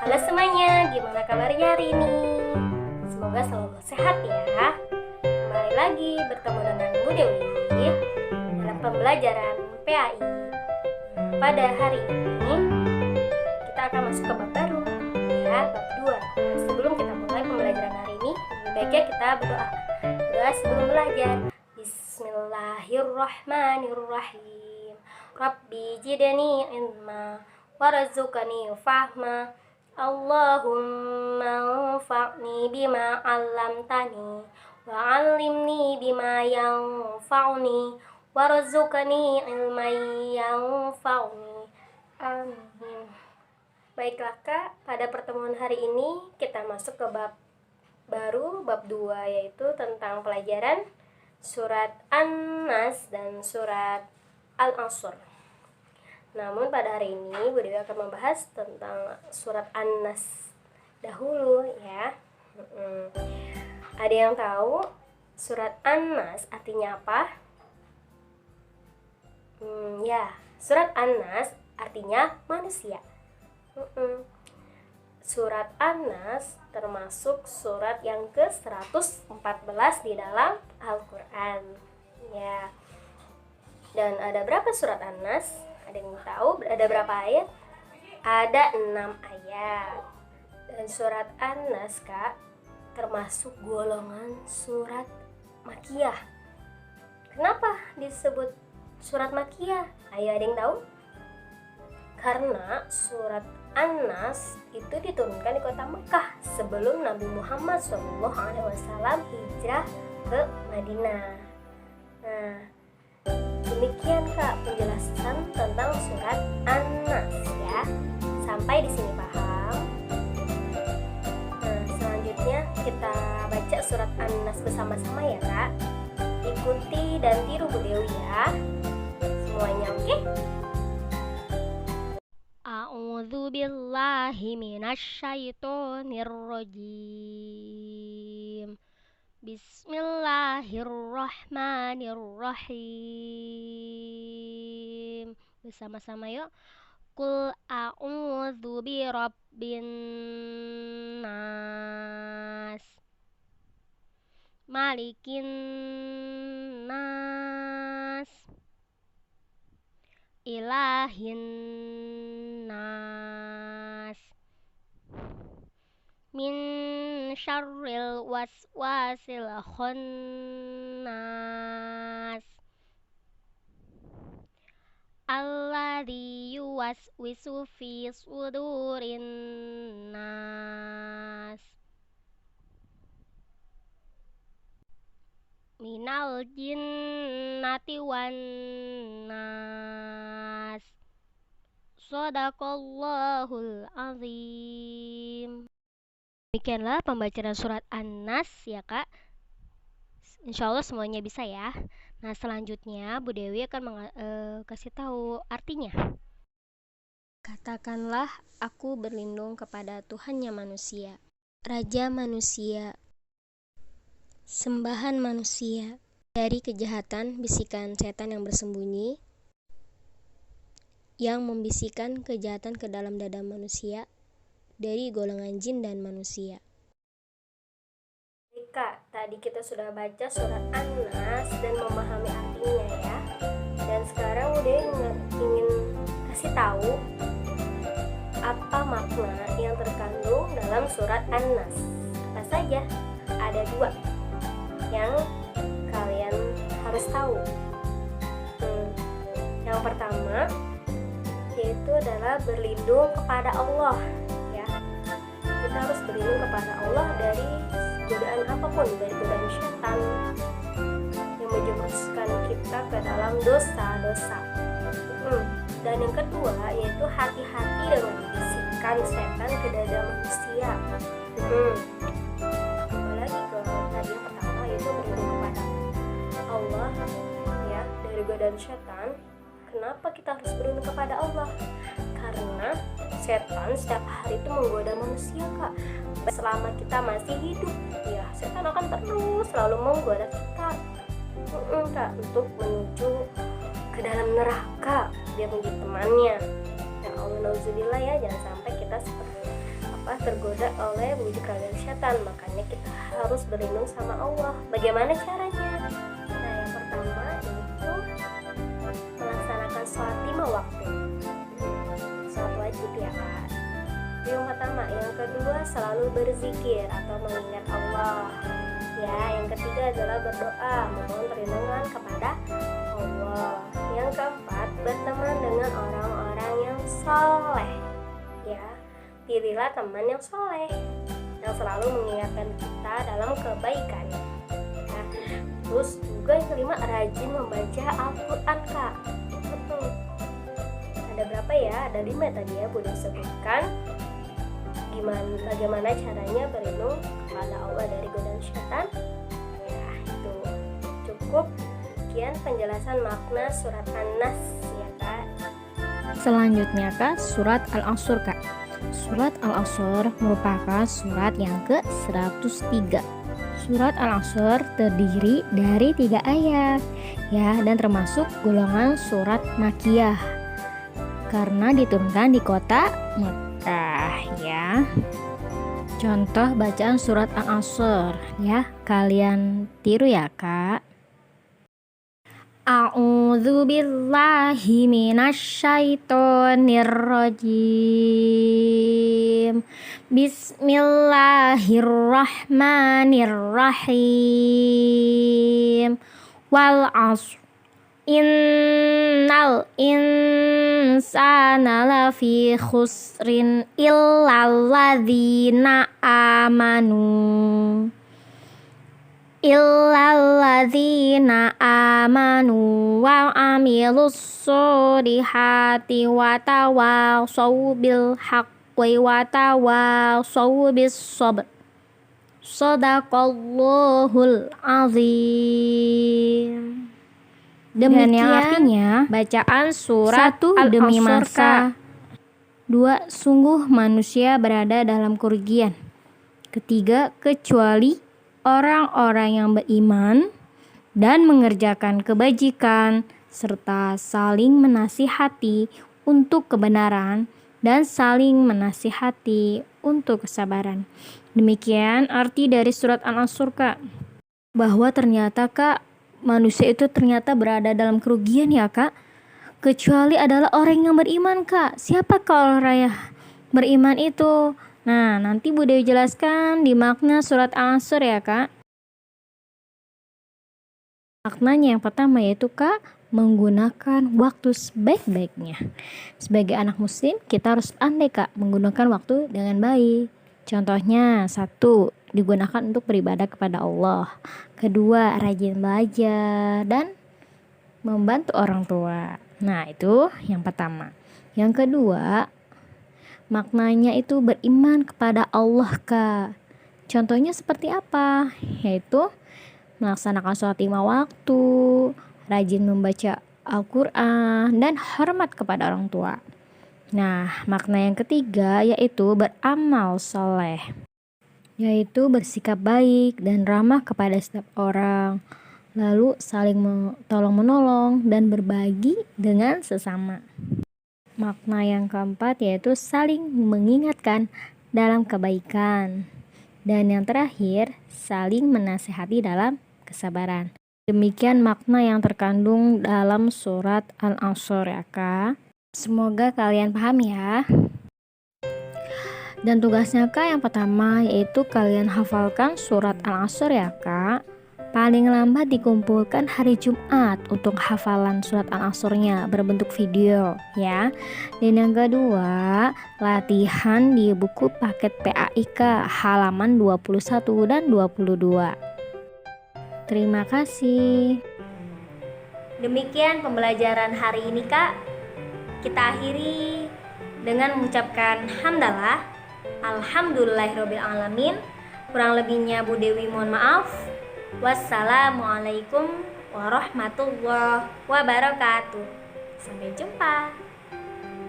Halo semuanya, gimana kabarnya hari ini? Semoga selalu sehat ya. Kembali lagi bertemu dengan Bu Dewi dalam pembelajaran PAI. Pada hari ini kita akan masuk ke bab baru ya, bab 2. Sebelum kita mulai pembelajaran hari ini, lebih baiknya kita berdoa. Doa sebelum belajar. Bismillahirrahmanirrahim. Rabbi jidani ilma warzuqni fahma. Allahumma anfa'ni bima 'allamtani wa 'allimni bima yanfa'uni warzuqni ilman yanfa'uni. Amin. Baiklah Kak, pada pertemuan hari ini kita masuk ke bab baru, bab 2, yaitu tentang pelajaran surat An-Nas dan surat Al-Asr. Namun pada hari ini Bu Dewi akan membahas tentang surat An-Nas dahulu ya. Ada yang tahu surat An-Nas artinya apa? Ya, surat An-Nas artinya manusia. Surat An-Nas termasuk surat yang ke-114 di dalam Al-Quran ya. Dan ada berapa surat An-Nas? Ada yang tahu ada berapa ayat? Ada 6 ayat. Dan surat An-Nas Kak termasuk golongan surat Makkiyah. Kenapa disebut surat Makkiyah? Ayo, ada yang tahu? Karena surat An-Nas itu diturunkan di kota Mekah sebelum Nabi Muhammad SAW hijrah ke Madinah. Nah, demikian Kak penjelasan tentang surat An-Nas ya. Sampai di sini paham? Nah, selanjutnya kita baca surat An-Nas bersama-sama ya Kak. Ikuti dan tiru Bu Dewi ya. Semuanya oke? A'udzu billahi minasyaitonir rajim. Bismillahirrahmanirrahim. Bersama-sama yuk. Qul a'udzu birabbin nas, malikin nas, ilahin nas, min syarril waswasil khannas, alladzi yuwaswisu fi sudurin nas, minal jinnati wan nas. Shadaqallahul azim. Demikianlah pembacaan surat An-Nas ya Kak. Insya Allah semuanya bisa ya. Nah selanjutnya Bu Dewi akan kasih tahu artinya. Katakanlah aku berlindung kepada Tuhannya manusia, Raja manusia, sembahan manusia, dari kejahatan bisikan setan yang bersembunyi, yang membisikkan kejahatan ke dalam dada manusia, dari golongan jin dan manusia. Kak, tadi kita sudah baca surat An-Nas dan memahami artinya ya. Dan sekarang udah ingin kasih tahu apa makna yang terkandung dalam surat An-Nas. Apa saja? Ada 2 yang kalian harus tahu. Yang pertama yaitu adalah berlindung kepada Allah ya. Kita harus berlindung kepada Allah dari godaan apapun, dari godaan syaitan yang menjerumuskan kita ke dalam dosa-dosa. Dan yang kedua yaitu hati-hati dengan bisikan setan ke dada manusia. Apalagi kalau tadi yang pertama yaitu berlindung kepada Allah ya dari godaan syaitan. Kenapa kita harus berlindung kepada Allah? Karena setan setiap hari itu menggoda manusia Kak. Selama kita masih hidup ya, setan akan terus selalu menggoda kita Kak, untuk menuju ke dalam neraka biar menjadi temannya. Ya Allah, nauzubillah ya, jangan sampai kita seperti oleh bujuk rayu setan, makanya kita harus berlindung sama Allah. Bagaimana caranya? Nah, yang pertama itu melaksanakan sholat 5 waktu, sholat wajib ya Kak. Itu yang pertama. Yang kedua, selalu berzikir atau mengingat Allah. Ya, yang ketiga adalah berdoa, memohon perlindungan kepada Allah. Yang keempat, berteman dengan orang-orang yang soleh. Ya, pilihlah teman yang soleh, yang selalu mengingatkan kita dalam kebaikan. Ya. Terus juga yang kelima, rajin membaca Al-Quran Kak. Ada berapa ya? Ada 5 tadi ya Bunda sebutkan. Bagaimana caranya berlindung kepada Allah dari godaan syaitan? Ya, itu cukup. Sekian penjelasan makna surat An-Nas ya Kak. Selanjutnya Kak, surat Al-Asr Kak. Surat Al-Asr merupakan surat yang ke-103. Surat Al-Asr terdiri dari 3 ayat ya, dan termasuk golongan surat Makkiyah karena diturunkan di kota Mekah ya. Contoh bacaan surat Al-Asr ya, kalian tiru ya Kak. A'udzu billahi minasyaitonir rajim. Bismillahirrahmanirrahim. Wal 'ashr. Innal insana lafi khusrin illal ladzina amanu wa amilus solihati wa tawassaw bil haqqi wa tawassaw bis sabr. Shadaqallahul azim. Demikian yang artinya bacaan surat demi masa. 2. Sungguh manusia berada dalam kerugian. 3. Kecuali orang-orang yang beriman dan mengerjakan kebajikan serta saling menasihati untuk kebenaran dan saling menasihati untuk kesabaran. Demikian arti dari surat Al-Asr Kak. Bahwa ternyata Kak, manusia itu ternyata berada dalam kerugian ya Kak, kecuali adalah orang yang beriman Kak. Siapa Kak orang yang beriman itu? Nah, nanti Bu Dewi jelaskan di makna surat Al-Asr ya Kak. Maknanya yang pertama yaitu Kak, menggunakan waktu sebaik-baiknya. Sebagai anak muslim, kita harus pandai Kak menggunakan waktu dengan baik. Contohnya, 1. Digunakan untuk beribadah kepada Allah. 2. Rajin belajar dan membantu orang tua. Nah, itu yang pertama. Yang kedua, maknanya itu beriman kepada Allah Kak. Contohnya seperti apa? Yaitu melaksanakan sholat 5 waktu, rajin membaca Al-Quran, dan hormat kepada orang tua. Nah, makna yang ketiga yaitu beramal soleh, yaitu bersikap baik dan ramah kepada setiap orang, lalu saling tolong-menolong dan berbagi dengan sesama. Makna yang keempat yaitu saling mengingatkan dalam kebaikan. Dan yang terakhir, saling menasihati dalam kesabaran. Demikian makna yang terkandung dalam surat Al-Asr ya Kak. Semoga kalian paham ya. Dan tugasnya Kak yang pertama yaitu kalian hafalkan surat Al-Asr ya Kak. Paling lambat dikumpulkan hari Jumat untuk hafalan surat Al-Asrnya berbentuk video ya. Dan yang kedua, latihan di buku paket PAIK halaman 21 dan 22. Terima kasih. Demikian pembelajaran hari ini Kak. Kita akhiri dengan mengucapkan hamdalah. Alhamdulillahirrabbilalamin. Kurang lebihnya Bu Dewi mohon maaf. Wassalamualaikum warahmatullahi wabarakatuh. Sampai jumpa.